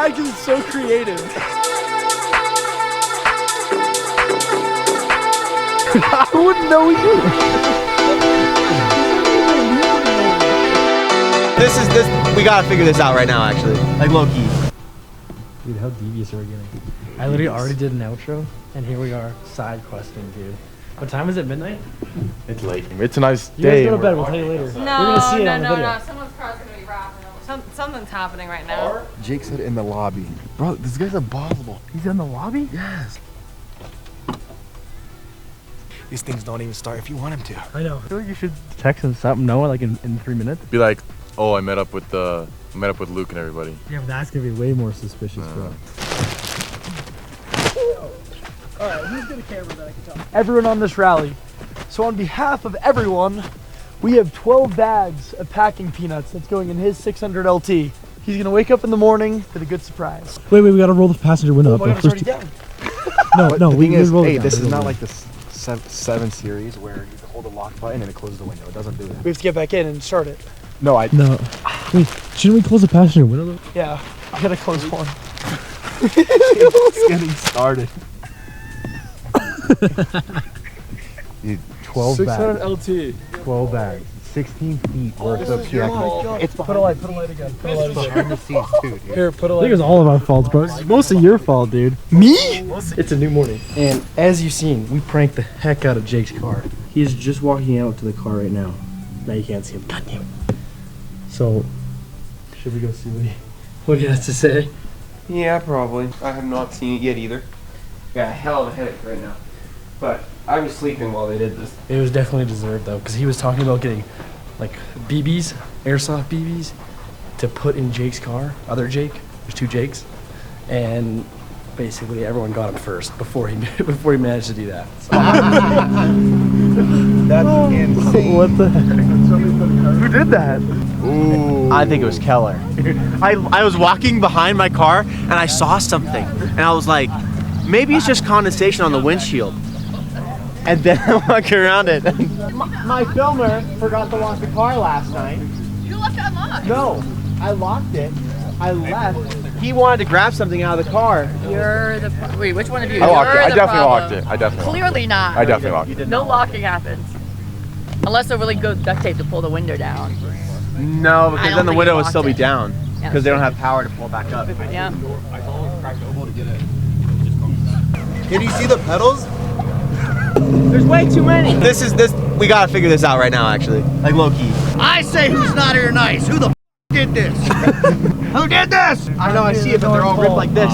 bags is so creative. I wouldn't know you. We gotta figure this out right now, actually. Like low key. Dude, how devious are we getting? I literally already did an outro, and here we are, side questing, dude. What time is it? Midnight? It's late. It's a nice You day. guys go to bed. We'll tell you later. No, We're gonna see it on the video. no. Someone's car's gonna be wrapping up. Something's happening right now. Jake said in the lobby. Bro, this guy's impossible. He's in the lobby? Yes. These things don't even start if you want him to. I know. I feel like you should text him something, Noah, like in 3 minutes. Be like, oh, I met up with Luke and everybody. Yeah, but that's gonna be way more suspicious, bro. Alright, who's got a camera that I can tell? Everyone on this rally. So on behalf of everyone, we have 12 bags of packing peanuts that's going in his 600 LT. He's gonna wake up in the morning with a good surprise. Wait, we gotta roll the passenger window up. It's already down. No, we roll it down. This is not like the 7 series where you hold the lock button and it closes the window. It doesn't do that. We have to get back in and start it. No. Wait, shouldn't we close the passenger window though? Yeah, I gotta close one. It's getting started. Dude, 12 600 bags. LT. 12 bags. 16 feet worth of PX. It's put a light again. Put a light again. behind the scenes too, dude. Here, put a light. I think it's all of our faults, bro. It's mostly your fault, dude. Me? It's a new morning. And as you've seen, we pranked the heck out of Jake's car. He is just walking out to the car right now. Now you can't see him. God damn it. So, should we go see what he has to say? Yeah, probably. I have not seen it yet either. Got a hell of a headache right now. But I was sleeping while they did this. It was definitely deserved though, because he was talking about getting like BBs, airsoft BBs, to put in Jake's car. Other Jake, there's 2 Jakes, and basically everyone got him first before he managed to do that. So. That's insane. What the heck? Who did that? Ooh. I think it was Keller. I was walking behind my car and I saw something, and I was like, maybe it's just condensation on the windshield. And then I walk around it. My filmer forgot to lock the car last night. You left it unlocked. No, I locked it. I left. He wanted to grab something out of the car. You're the wait. Which one of you? I locked it. You're I the definitely problem. locked it. I definitely locked it. Clearly not. I definitely locked it. No locking happens. Unless they're really good duct tape to pull the window down. No, I because don't then the think window he would still be locked it. down. Yeah. Because they don't have power to pull it back up. Yeah. Can you see the pedals? There's way too many. We gotta figure this out right now, actually. Like low key. I say who's not here nice? Who the f did this? Who did this? I know, I see it, but they're all ripped like this.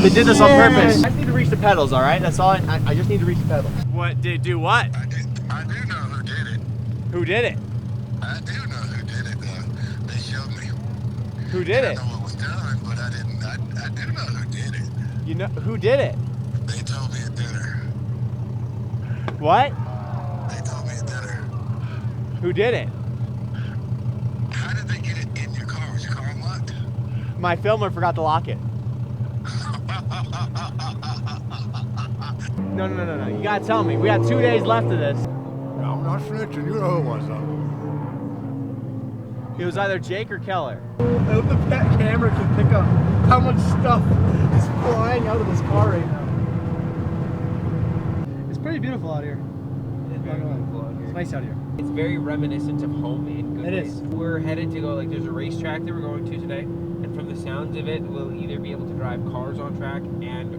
They did this on purpose. I just need to reach the pedals, all right? That's all. I just need to reach the pedals. What did do? What? I do know who did it. Who did it? I do know who did it. They showed me. Who did I it? know what was done, but I didn't. I do know who did it. You know who did it? They told me at dinner. What? They told me at dinner. Who did it? How did they get it in your car? Was your car unlocked? My filmer forgot to lock it. No. You gotta tell me. We got 2 days left of this. I'm not snitching. You know who it was, though. It was either Jake or Keller. I hope the camera can pick up how much stuff is flying out of this car right now. It's pretty beautiful out here. It's nice out here. It's very reminiscent of home in good It ways. is. We're headed to go, like, there's a racetrack that we're going to today, and from the sounds of it, we'll either be able to drive cars on track and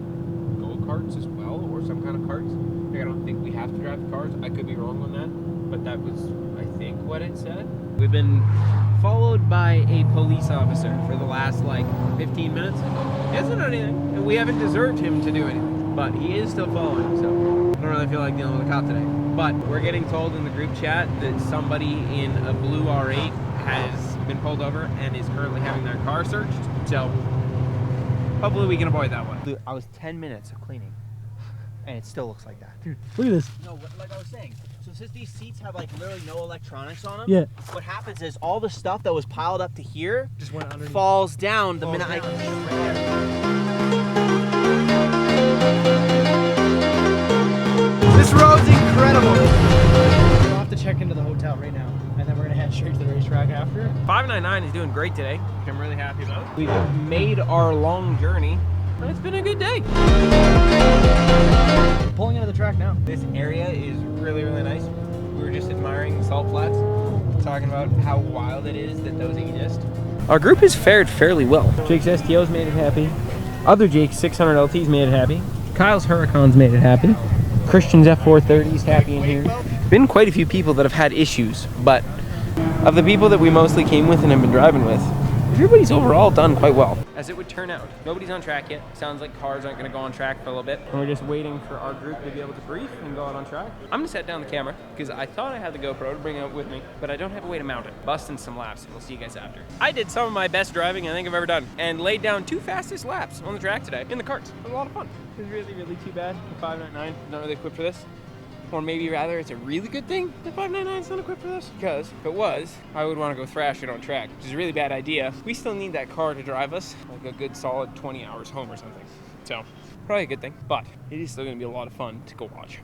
go-karts as well, or some kind of karts. Like, I don't think we have to drive the cars. I could be wrong on that, but that was, I think, what it said. We've been followed by a police officer for the last, like, 15 minutes. He hasn't done anything, and we haven't deserved him to do anything, but he is still following, so I don't really feel like dealing with a cop today. But we're getting told in the group chat that somebody in a blue R8 has been pulled over and is currently having their car searched, so hopefully we can avoid that one. Dude, I was 10 minutes of cleaning, and it still looks like that. Dude, look at this. No, like I was saying, so since these seats have like literally no electronics on them, Yeah. what happens is all the stuff that was piled up to here Just went underneath. falls down the minute I... This road's incredible. We'll have to check into the hotel right now, and then we're gonna head straight to the racetrack after. 599 is doing great today, which I'm really happy about. We've made our long journey, and it's been a good day. We're pulling into the track now. This area is really, really nice. We were just admiring the salt flats, talking about how wild it is that those exist. Our group has fared fairly well. Jake's STO's made it happy. Other Jake's 600 LT's made it happy. Kyle's Huracan's made it happy. Christian's F430's happy in here. Been quite a few people that have had issues, but of the people that we mostly came with and have been driving with, everybody's overall done quite well. As it would turn out, nobody's on track yet. Sounds like cars aren't going to go on track for a little bit. And we're just waiting for our group to be able to brief and go out on track. I'm going to set down the camera because I thought I had the GoPro to bring it with me, but I don't have a way to mount it. Busting some laps, and we'll see you guys after. I did some of my best driving I think I've ever done and laid down 2 fastest laps on the track today in the karts. It was a lot of fun. It was really, really too bad. The 599 not really equipped for this. Or maybe rather, it's a really good thing the 599 is not equipped for this. Because if it was, I would want to go thrash it on track, which is a really bad idea. We still need that car to drive us like a good solid 20 hours home or something. So, probably a good thing. But it is still going to be a lot of fun to go watch.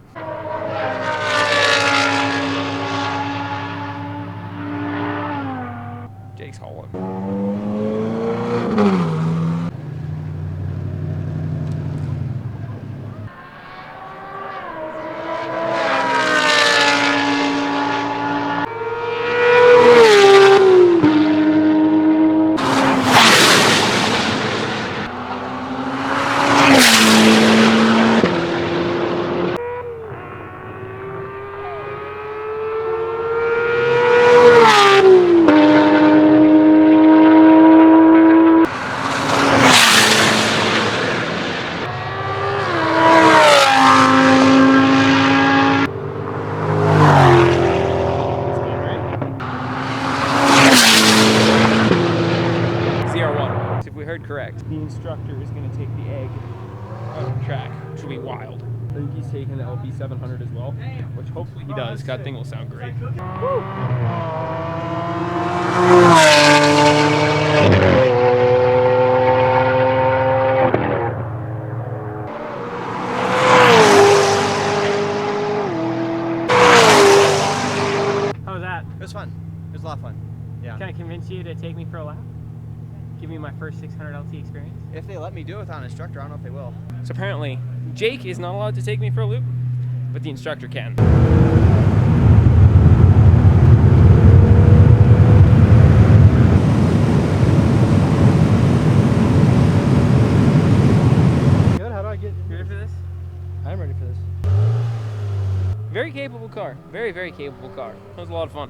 Jake's hauling. Correct. The instructor is going to take the egg out of the track, which will be wild. I think he's taking the LP 700 as well, which hopefully he does. That thing will sound great. Woo! How was that? It was fun. It was a lot of fun. Yeah. Can I convince you to take me for a lap? Give me my first 600 LT experience? If they let me do it without an instructor, I don't know if they will. So apparently, Jake is not allowed to take me for a loop, but the instructor can. Good, how do I get... You ready for this? I'm ready for this. Very capable car. Very, very capable car. That was a lot of fun.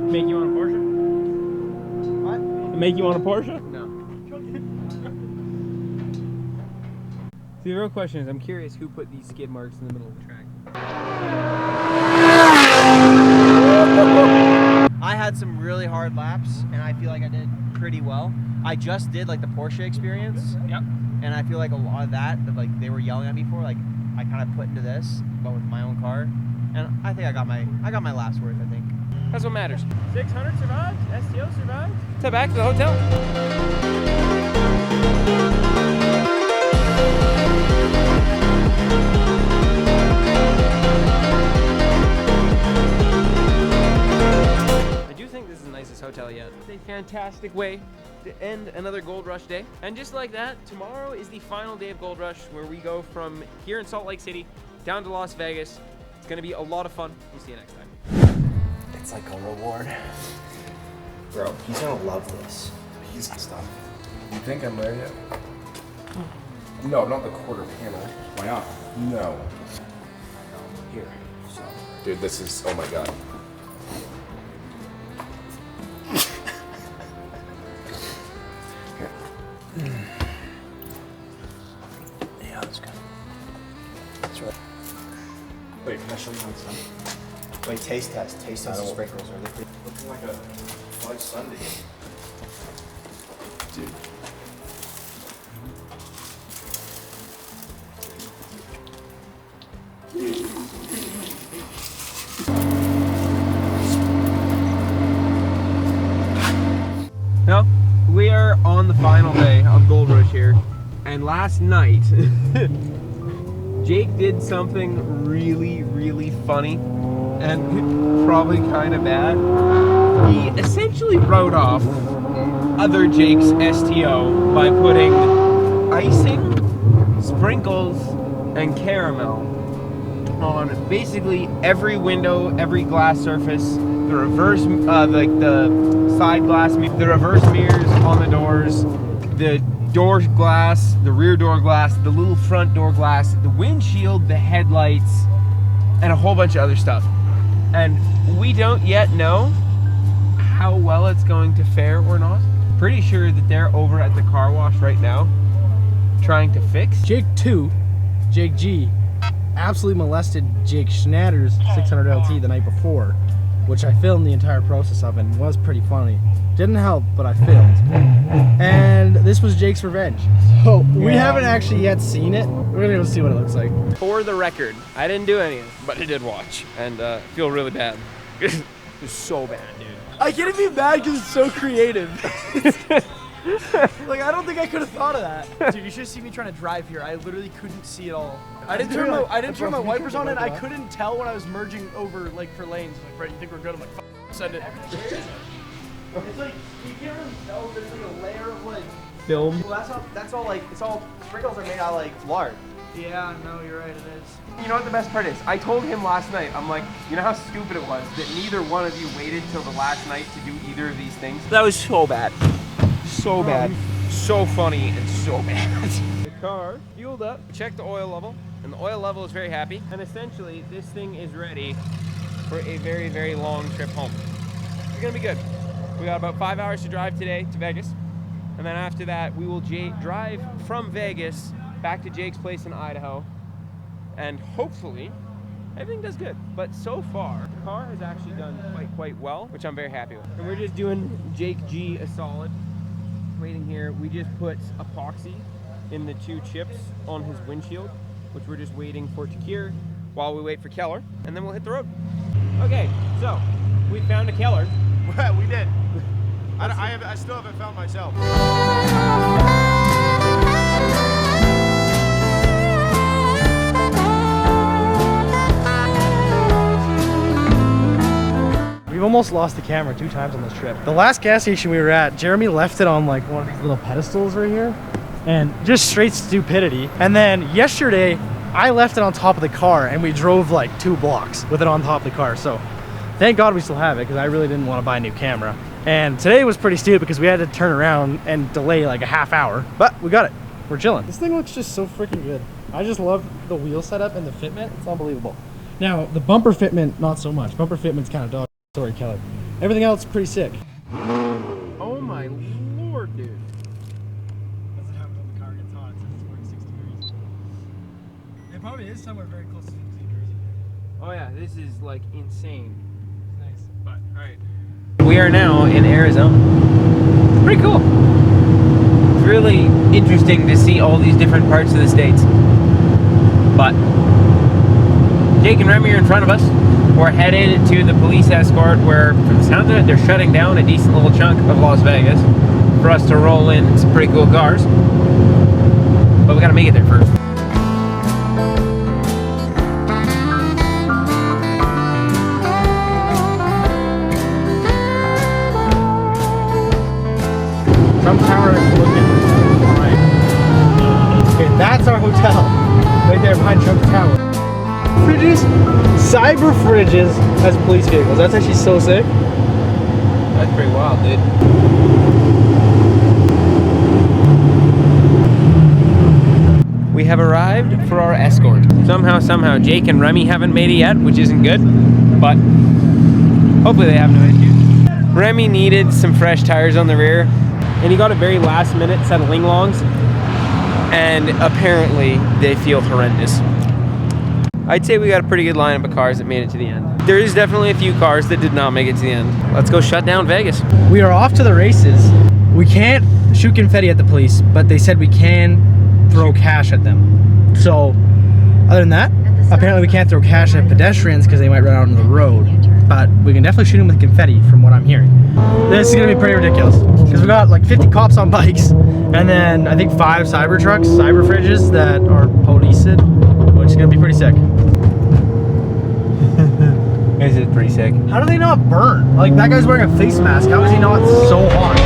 Make you want a Porsche? What? Make you want a Porsche? No. See, the real question is, I'm curious who put these skid marks in the middle of the track. I had some really hard laps, and I feel like I did pretty well. I just did like the Porsche experience. Yep. And I feel like a lot of that like they were yelling at me for, like I kind of put into this, but with my own car. And I think I got my laps worth, I think. That's what matters. 600 survived. STO survived. So back to the hotel. I do think this is the nicest hotel yet. It's a fantastic way to end another Gold Rush day. And just like that, tomorrow is the final day of Gold Rush, where we go from here in Salt Lake City down to Las Vegas. It's gonna be a lot of fun. We'll see you next time. It's like a reward. Bro, he's gonna love this. He's stuff. You think I'm there yet? No, not the quarter panel. Why not? No. Here. Dude, this is, oh my god. Yeah, that's good. That's right. Wait, can I show you how it's done? Wait, taste test. Taste test the sprinkles. Are they pretty? Looking like a fudge sundae. Dude. final day of GoldRush here, and last night Jake did something really, really funny and probably kind of bad. He essentially wrote off other Jake's STO by putting icing, sprinkles, and caramel on basically every window, every glass surface, the reverse, like the side glass, the reverse mirrors on the doors, the door glass, the rear door glass, the little front door glass, the windshield, the headlights, and a whole bunch of other stuff. And we don't yet know how well it's going to fare or not. Pretty sure that they're over at the car wash right now trying to fix. Jake G absolutely molested Jake Schnatter's 600 LT the night before, which I filmed the entire process of and was pretty funny. Didn't help, but I filmed. And this was Jake's revenge. So we haven't actually yet seen it. We're gonna go see what it looks like. For the record, I didn't do anything, but I did watch and feel really bad. It was so bad, dude. I can't even be mad because it's so creative. Like, I don't think I could have thought of that. Dude, you should see me trying to drive here. I literally couldn't see it all. I didn't turn my wipers on, and I couldn't tell when I was merging over, like, for lanes. Like, Brett, you think we're good? I'm like, send it. It's like, you can't really tell. There's like a layer of, like, Film. Well, that's all like, it's all, sprinkles are made out of like lard. yeah, no, you're right, it is. You know what the best part is? I told him last night, I'm like, you know how stupid it was that neither one of you waited till the last night to do either of these things? That was so bad. So bad. So funny and so bad. The car fueled up, checked the oil level, and the oil level is very happy. And essentially, this thing is ready for a very, very long trip home. It's gonna be good. We got about 5 hours to drive today to Vegas. And then after that, we will drive from Vegas back to Jake's place in Idaho. And hopefully, everything does good. But so far, the car has actually done quite well, which I'm very happy with. And we're just doing Jake G a solid. Waiting here, we just put epoxy in the 2 chips on his windshield, which we're just waiting for it to cure while we wait for Keller, and then we'll hit the road. Okay, so we found a Keller. We did. I still haven't found myself. We've almost lost the camera 2 times on this trip. The last gas station we were at, Jeremy left it on like one of these little pedestals right here, and just straight stupidity. And then yesterday, I left it on top of the car, and we drove like 2 blocks with it on top of the car. So thank God we still have it, because I really didn't want to buy a new camera. And today was pretty stupid because we had to turn around and delay like a half hour, but we got it. We're chilling. This thing looks just so freaking good. I just love the wheel setup and the fitment. It's unbelievable. Now, the bumper fitment, not so much. Bumper fitment's kind of dog. Sorry, Keller. Everything else pretty sick. Oh my lord, dude. That's what happens when the car gets hot. It says it's 46 degrees. It probably is somewhere very close to New Jersey. Oh yeah, this is like insane. Nice. But, alright. We are now in Arizona. Pretty cool. It's really interesting to see all these different parts of the states. But Jake and Remy are in front of us. We're headed to the police escort where, from the sound of it, they're shutting down a decent little chunk of Las Vegas for us to roll in some pretty cool cars. But we gotta make it there first. Trump Tower is looking fine. Okay, that's our hotel. Right there behind Trump Tower. Fridges, cyber fridges as police vehicles. That's actually so sick. That's pretty wild, dude. We have arrived for our escort. Somehow, Jake and Remy haven't made it yet, which isn't good, but hopefully they have no issues. Remy needed some fresh tires on the rear, and he got a very last minute set of ling-longs, and apparently they feel horrendous. I'd say we got a pretty good lineup of cars that made it to the end. There is definitely a few cars that did not make it to the end. Let's go shut down Vegas. We are off to the races. We can't shoot confetti at the police, but they said we can throw cash at them. So, other than that, apparently we can't throw cash at pedestrians because they might run out on the road. but we can definitely shoot them with confetti from what I'm hearing. This is gonna be pretty ridiculous because we got like 50 cops on bikes and then I think 5 cyber trucks, cyber fridges that are policed, which is gonna be pretty sick. Is it pretty sick? How do they not burn? Like that guy's wearing a face mask. How is he not so hot?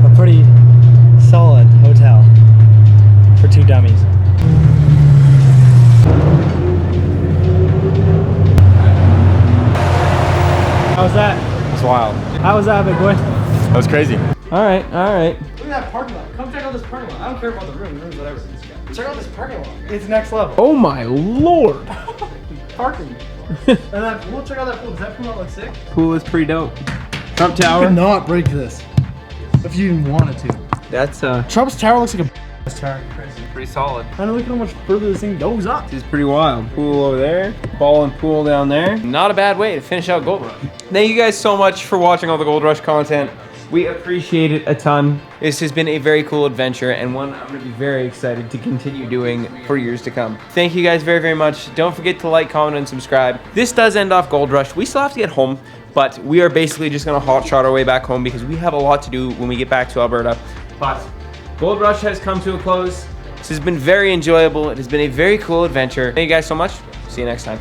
A pretty solid hotel for 2 dummies. How's that? It's wild. How was that, big boy? That was crazy. All right, all right. Look at that parking lot. Come check out this parking lot. I don't care about the room. The room's whatever. Check out this parking lot. It's next level. Oh my lord. Parking. And that pool, check out that pool. Does that pool not look sick? Pool is pretty dope. Trump You Tower. cannot break this. If you even wanted to. That's Trump's tower looks like a tower. pretty solid. And look how much further this thing goes up. This is pretty wild. Pool over there, ball and pool down there. Not a bad way to finish out Gold Rush. Thank you guys so much for watching all the Gold Rush content. We appreciate it a ton. This has been a very cool adventure and one I'm gonna be very excited to continue doing for years to come. Thank you guys very, very much. Don't forget to like, comment, and subscribe. This does end off Gold Rush. We still have to get home, but we are basically just gonna hotshot our way back home because we have a lot to do when we get back to Alberta. But Gold Rush has come to a close. This has been very enjoyable. It has been a very cool adventure. Thank you guys so much. See you next time.